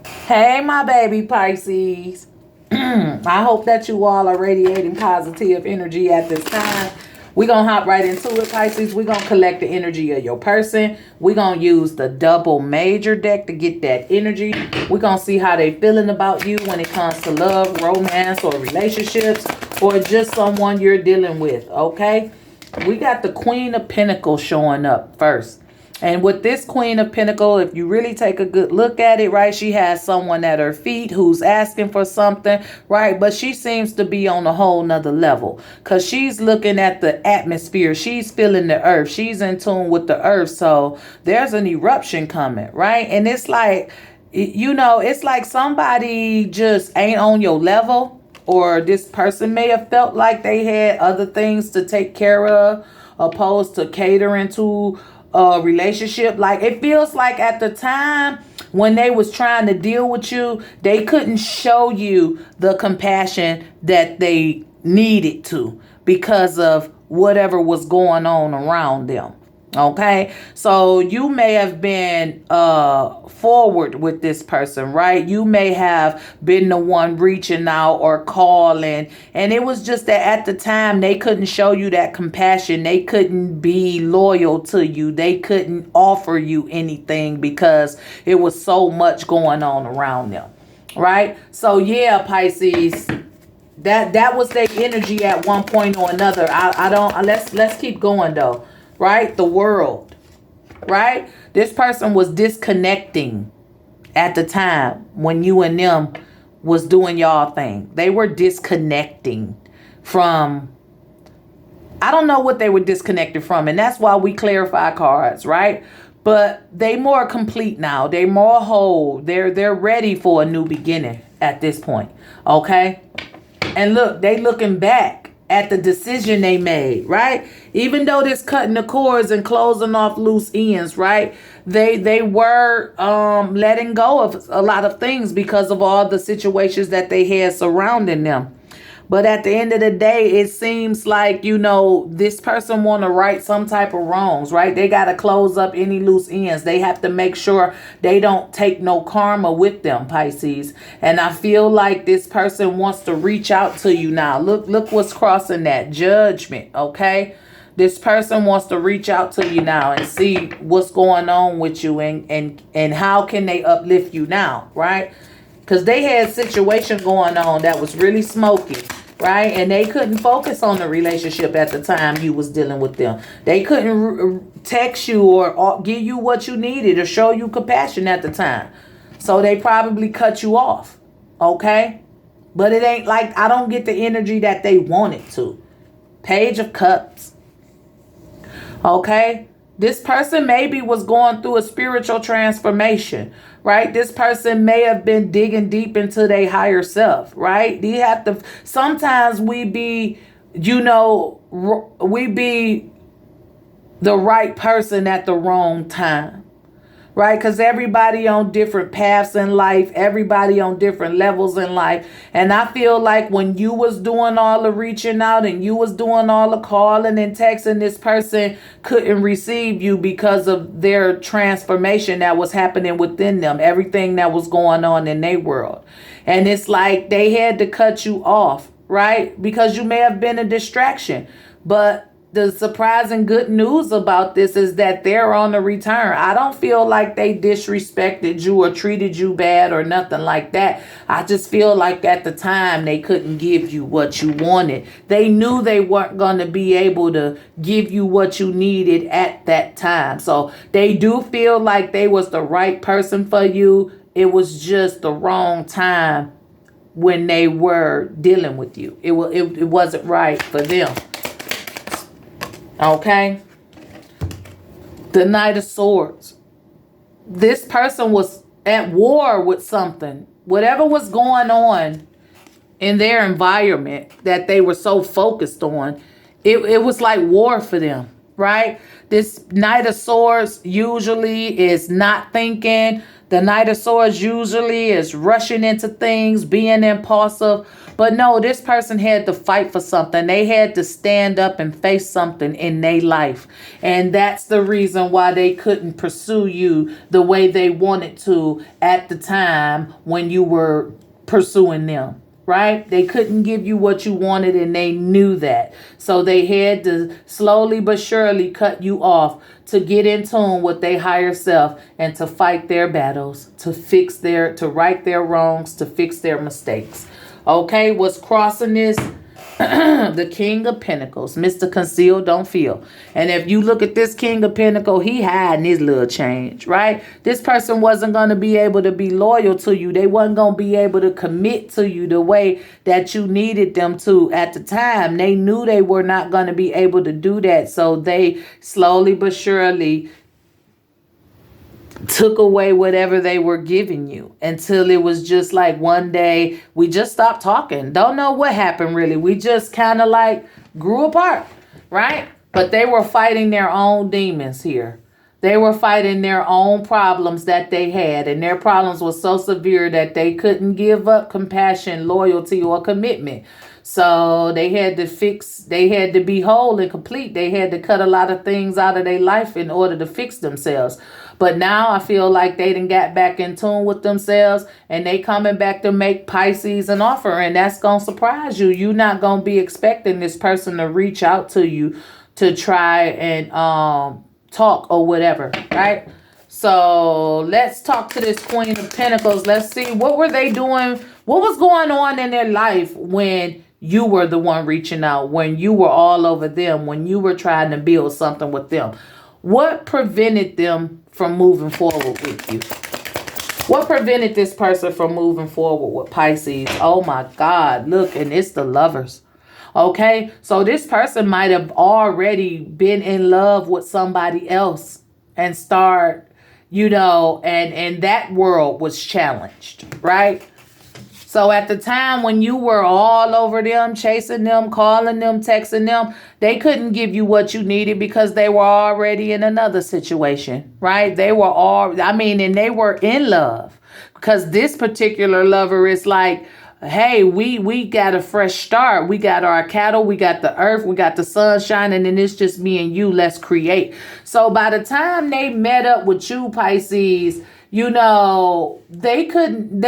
Hey, my baby Pisces. I hope that you all are radiating positive energy at this time. We're going to hop right into it, Pisces. We're going to collect the energy of your person. We're going to use the double major deck to get that energy. We're going to see how they feeling about you when it comes to love, romance, or relationships, or just someone you're dealing with, okay? We got the Queen of Pentacles showing up first. And with this Queen of Pentacles, if you really take a good look at it, right, she has someone at her feet who's asking for something, right? But she seems to be on a whole nother level because she's looking at the atmosphere. She's feeling the earth. She's in tune with the earth. So there's an eruption coming, right? And it's like, you know, it's like somebody just ain't on your level, or this person may have felt like they had other things to take care of opposed to catering to a relationship. Like, it feels like at the time when they was trying to deal with you, they couldn't show you the compassion that they needed to because of whatever was going on around them. Okay, so you may have been forward with this person, right? You may have been the one reaching out or calling, and it was just that at the time they couldn't show you that compassion. They couldn't be loyal to you. They couldn't offer you anything because it was so much going on around them, right? So yeah, Pisces, that was their energy at one point or another. I don't, let's keep going though. Right? The world, right? This person was disconnecting at the time when you and them was doing y'all thing. They were disconnecting from, I don't know what they were disconnected from. And that's why we clarify cards, right? But they more complete now. They more whole. They're ready for a new beginning at this point. Okay? And look, they looking back at the decision they made, right? Even though this cutting the cords and closing off loose ends, right? They were letting go of a lot of things because of all the situations that they had surrounding them. But at the end of the day, it seems like, you know, this person want to right some type of wrongs, right? They got to close up any loose ends. They have to make sure they don't take no karma with them, Pisces. And I feel like this person wants to reach out to you now. Look what's crossing that Judgment, okay? This person wants to reach out to you now and see what's going on with you and how can they uplift you now, right? Because they had a situation going on that was really smoky, right? And they couldn't focus on the relationship at the time you was dealing with them. They couldn't text you or give you what you needed or show you compassion at the time. So they probably cut you off, okay? But it ain't like, I don't get the energy that they wanted to. Page of Cups, okay? This person maybe was going through a spiritual transformation, right? This person may have been digging deep into their higher self, right? You have to, sometimes we be, you know, we be the right person at the wrong time. Right? Because everybody on different paths in life, everybody on different levels in life. And I feel like when you was doing all the reaching out and you was doing all the calling and texting, this person couldn't receive you because of their transformation that was happening within them, everything that was going on in their world. And it's like they had to cut you off, right? Because you may have been a distraction. But the surprising good news about this is that they're on the return. I don't feel like they disrespected you or treated you bad or nothing like that. I just feel like at the time they couldn't give you what you wanted. They knew they weren't going to be able to give you what you needed at that time. So they do feel like they was the right person for you. It was just the wrong time when they were dealing with you. It wasn't right for them. Okay. The Knight of Swords. This person was at war with something. Whatever was going on in their environment that they were so focused on, it was like war for them, right? This Knight of Swords usually is not thinking. The Knight of Swords usually is rushing into things, being impulsive. But no, this person had to fight for something. They had to stand up and face something in their life. And that's the reason why they couldn't pursue you the way they wanted to at the time when you were pursuing them. Right? They couldn't give you what you wanted, and they knew that. So they had to slowly but surely cut you off to get in tune with their higher self and to fight their battles, to right their wrongs, to fix their mistakes. Okay, what's crossing this? The King of Pentacles, Mr. Conceal, Don't Feel. And if you look at this King of Pentacles, he hiding his little change, right? This person wasn't going to be able to be loyal to you. They wasn't going to be able to commit to you the way that you needed them to at the time. They knew they were not going to be able to do that. So they slowly but surely took away whatever they were giving you until it was just like one day we just stopped talking. Don't know what happened really. We just kind of like grew apart, right? But they were fighting their own demons here. They were fighting their own problems that they had, and their problems were so severe that they couldn't give up compassion, loyalty, or commitment. So they had to be whole and complete. They had to cut a lot of things out of their life in order to fix themselves. But now I feel like they done got back in tune with themselves, and they coming back to make Pisces an offer, and that's going to surprise you. You're not going to be expecting this person to reach out to you to try and talk or whatever, right? So let's talk to this Queen of Pentacles. Let's see, what were they doing? What was going on in their life when you were the one reaching out, when you were all over them, when you were trying to build something with them? What prevented them from moving forward with you? What prevented this person from moving forward with Pisces? Oh my God, look, and it's the Lovers. Okay, so this person might have already been in love with somebody else and and that world was challenged, right? So at the time when you were all over them, chasing them, calling them, texting them, they couldn't give you what you needed because they were already in another situation, right? They were and they were in love, because this particular lover is like, hey, we got a fresh start. We got our cattle, we got the earth, we got the sunshine, and then it's just me and you. Let's create. So by the time they met up with you, Pisces, they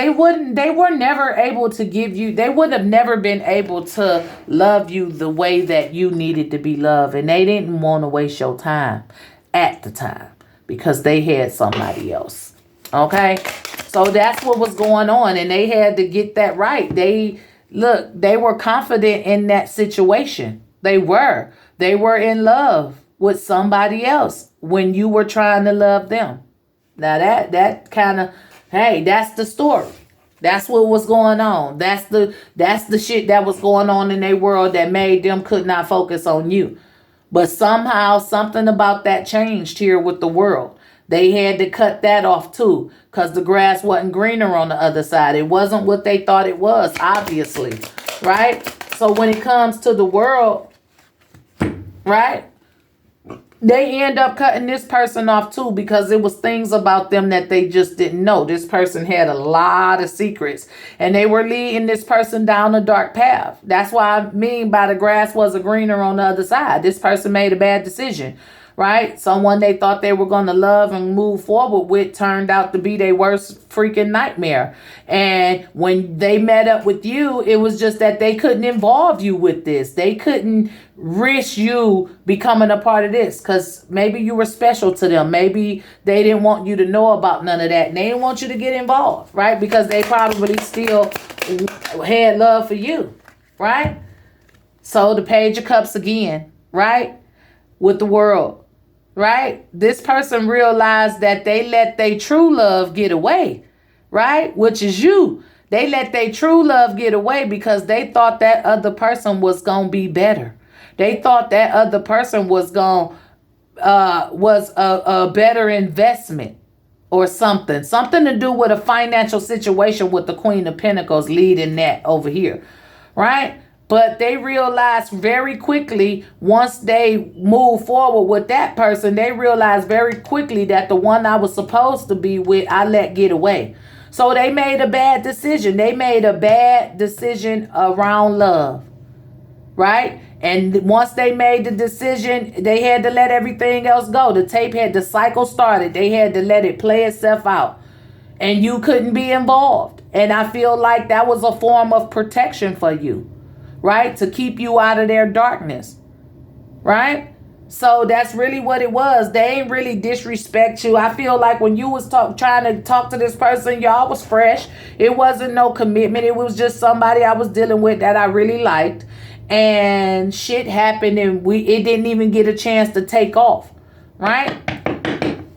were never able to give you, they would have never been able to love you the way that you needed to be loved. And they didn't want to waste your time at the time because they had somebody else. Okay. So that's what was going on. And they had to get that right. They were confident in that situation. They were in love with somebody else when you were trying to love them. Now that kind of, hey, that's the story. That's what was going on. That's the shit that was going on in their world that made them could not focus on you. But somehow something about that changed here with the world. They had to cut that off too, because the grass wasn't greener on the other side. It wasn't what they thought it was, obviously, right? So when it comes to the world, right, they end up cutting this person off too, because it was things about them that they just didn't know. This person had a lot of secrets, and they were leading this person down a dark path. That's why I mean by the grass wasn't greener on the other side. This person made a bad decision. Right? Someone they thought they were going to love and move forward with turned out to be their worst freaking nightmare. And when they met up with you, it was just that they couldn't involve you with this. They couldn't risk you becoming a part of this because maybe you were special to them. Maybe they didn't want you to know about none of that. And they didn't want you to get involved, right? Because they probably still had love for you, right? So the Page of Cups again, right? With the world. Right? This person realized that they let their true love get away, right? Which is you. They let their true love get away because they thought that other person was going to be better. They thought that other person was a better investment or something to do with a financial situation with the Queen of Pentacles leading that over here, right? But they realized very quickly, once they moved forward with that person, they realized very quickly that the one I was supposed to be with, I let get away. So they made a bad decision. They made a bad decision around love, right? And once they made the decision, they had to let everything else go. The tape had, the cycle started. They had to let it play itself out. And you couldn't be involved. And I feel like that was a form of protection for you, right? To keep you out of their darkness, right? So that's really what it was. They ain't really disrespect you. I feel like when you was trying to talk to this person, y'all was fresh. It wasn't no commitment. It was just somebody I was dealing with that I really liked. And shit happened and it didn't even get a chance to take off, right?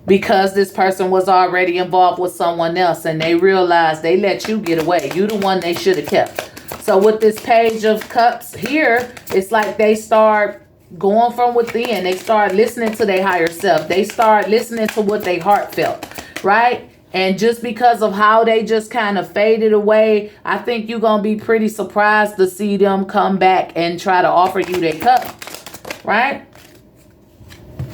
Because this person was already involved with someone else and they realized they let you get away. You the one they should have kept. So with this Page of Cups here, it's like they start going from within. They start listening to their higher self. They start listening to what they heart felt, right? And just because of how they just kind of faded away, I think you're going to be pretty surprised to see them come back and try to offer you their cup, right?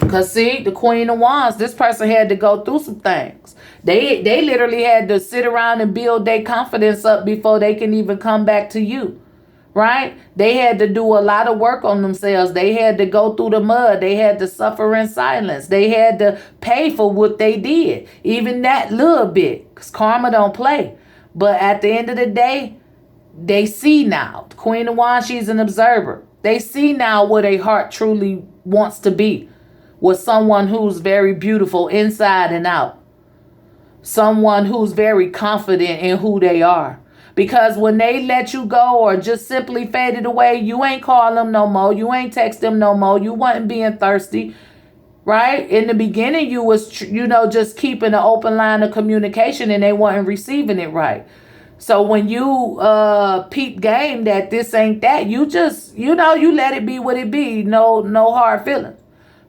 Because see, the Queen of Wands, this person had to go through some things. They literally had to sit around and build their confidence up before they can even come back to you, right? They had to do a lot of work on themselves. They had to go through the mud. They had to suffer in silence. They had to pay for what they did, even that little bit, because karma don't play. But at the end of the day, they see now. The Queen of Wands, she's an observer. They see now what a heart truly wants to be, with someone who's very beautiful inside and out. Someone who's very confident in who they are. Because when they let you go or just simply faded away, you ain't call them no more. You ain't text them no more. You wasn't being thirsty, right? In the beginning, you was, just keeping an open line of communication and they weren't receiving it right. So when you peep game that this ain't that, you just, you let it be what it be. No hard feelings,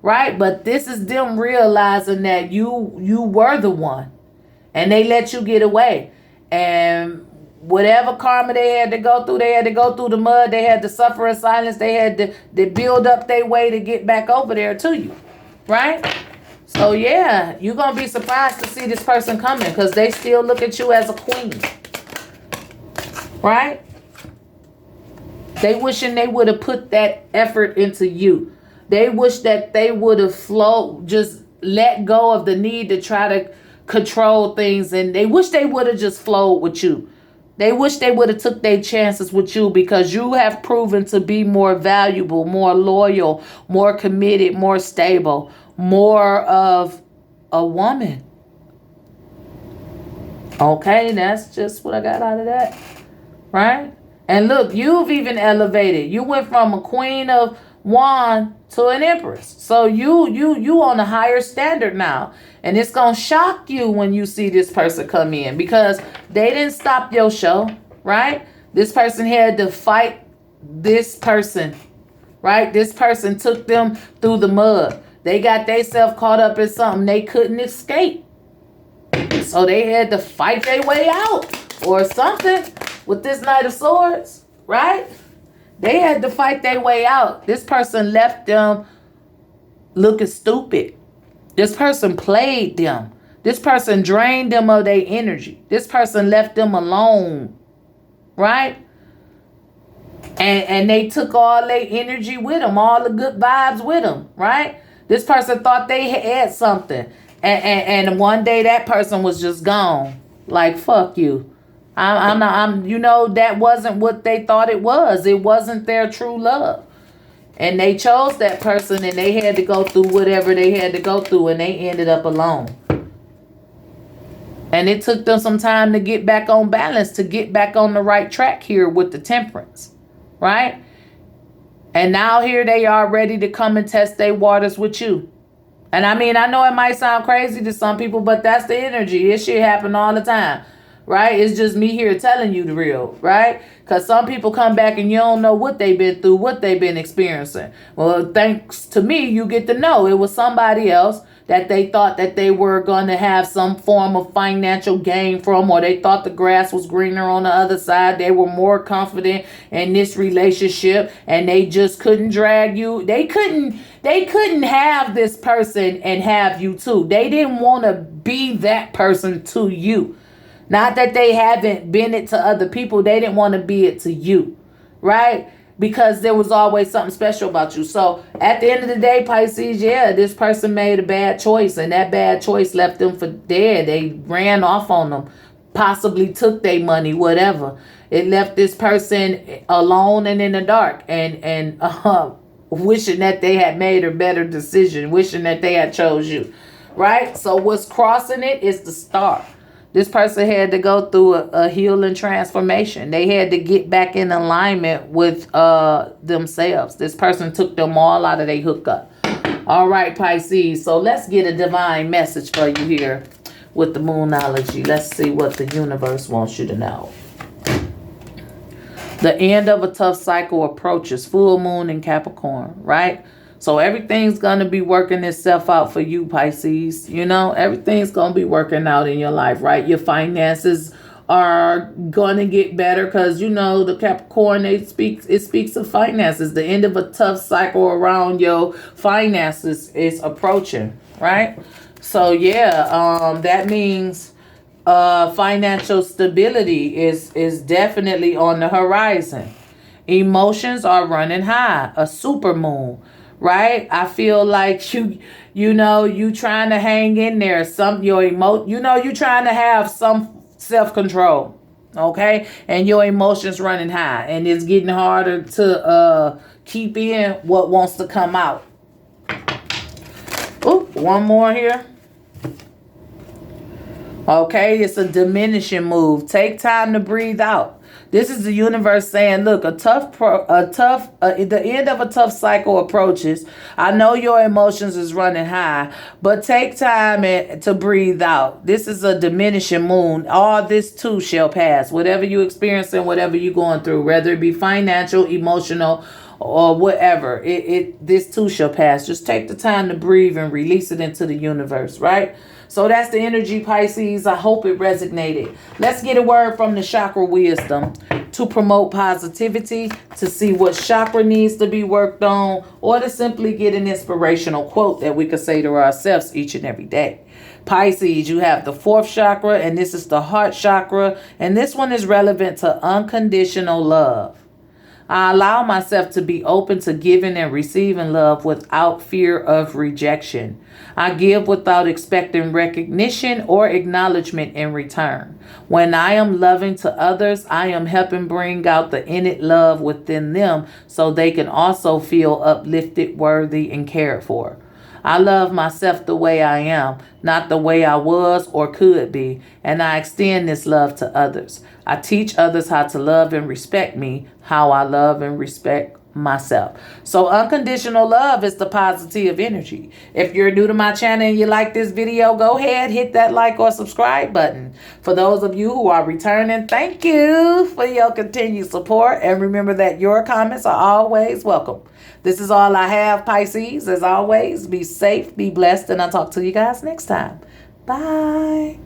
right? But this is them realizing that you were the one and they let you get away. And whatever karma they had to go through the mud. They had to suffer in silence. They had to build up their way to get back over there to you, right? So yeah, you're going to be surprised to see this person coming because they still look at you as a queen, right? They wishing they would have put that effort into you. They wish that they would have just let go of the need to try to control things, and they wish they would have just flowed with you. They wish they would have took their chances with you because you have proven to be more valuable, more loyal, more committed, more stable, more of a woman. Okay, that's just what I got out of that, right? And look, you've even elevated. You went from a Queen of Wands to an Empress. So you on a higher standard now. And it's going to shock you when you see this person come in because they didn't stop your show, right? This person had to fight this person, right? This person took them through the mud. They got themselves caught up in something they couldn't escape. So they had to fight their way out or something with this Knight of Swords, right? They had to fight their way out. This person left them looking stupid. This person played them. This person drained them of their energy. This person left them alone, right? And they took all their energy with them, all the good vibes with them, right? This person thought they had something. And one day that person was just gone. Like, fuck you. That wasn't what they thought it was. It wasn't their true love. And they chose that person and they had to go through whatever they had to go through and they ended up alone. And it took them some time to get back on balance, to get back on the right track here with the Temperance, right? And now here they are ready to come and test their waters with you. And I mean, I know it might sound crazy to some people, but that's the energy. This shit happen all the time. Right? It's just me here telling you the real, right? Because some people come back and you don't know what they've been through, what they've been experiencing. Well, thanks to me, you get to know it was somebody else that they thought that they were going to have some form of financial gain from, or they thought the grass was greener on the other side. They were more confident in this relationship, and they just couldn't drag you. They couldn't have this person and have you too. They didn't want to be that person to you. Not that they haven't been it to other people. They didn't want to be it to you, right? Because there was always something special about you. So at the end of the day, Pisces, yeah, this person made a bad choice, and that bad choice left them for dead. They ran off on them, possibly took their money, whatever. It left this person alone and in the dark, and wishing that they had made a better decision, wishing that they had chose you, right? So what's crossing it is the star. This person had to go through a healing transformation. They had to get back in alignment with themselves. This person took them all out of their hookup. All right, Pisces. So let's get a divine message for you here with the Moonology. Let's see what the universe wants you to know. The end of a tough cycle approaches. Full moon in Capricorn, right? So everything's going to be working itself out for you, Pisces. You know, everything's going to be working out in your life, right? Your finances are going to get better because, you know, the Capricorn, it speaks of finances. The end of a tough cycle around your finances is approaching, right? So, yeah, that means financial stability is definitely on the horizon. Emotions are running high. A super moon. Right? I feel like you trying to hang in there. You trying to have some self-control. Okay? And your emotions running high. And it's getting harder to keep in what wants to come out. Oh, one more here. Okay, it's a diminishing move. Take time to breathe out. This is the universe saying, look, the end of a tough cycle approaches. I know your emotions is running high, but take time to breathe out. This is a diminishing moon. All this too shall pass. Whatever you experiencing, whatever you going through, whether it be financial, emotional, or whatever, this too shall pass. Just take the time to breathe and release it into the universe, right? So that's the energy, Pisces. I hope it resonated. Let's get a word from the chakra wisdom to promote positivity, to see what chakra needs to be worked on, or to simply get an inspirational quote that we could say to ourselves each and every day. Pisces, you have the 4th chakra, and this is the heart chakra, and this one is relevant to unconditional love. I allow myself to be open to giving and receiving love without fear of rejection. I give without expecting recognition or acknowledgement in return. When I am loving to others, I am helping bring out the innate love within them so they can also feel uplifted, worthy, and cared for. I love myself the way I am, not the way I was or could be, and I extend this love to others. I teach others how to love and respect me, how I love and respect myself. So unconditional love is the positive energy. If you're new to my channel and you like this video, go ahead, hit that like or subscribe button. For those of you who are returning, thank you for your continued support. And remember that your comments are always welcome. This is all I have, Pisces. As always, be safe, be blessed, and I'll talk to you guys next time. Bye.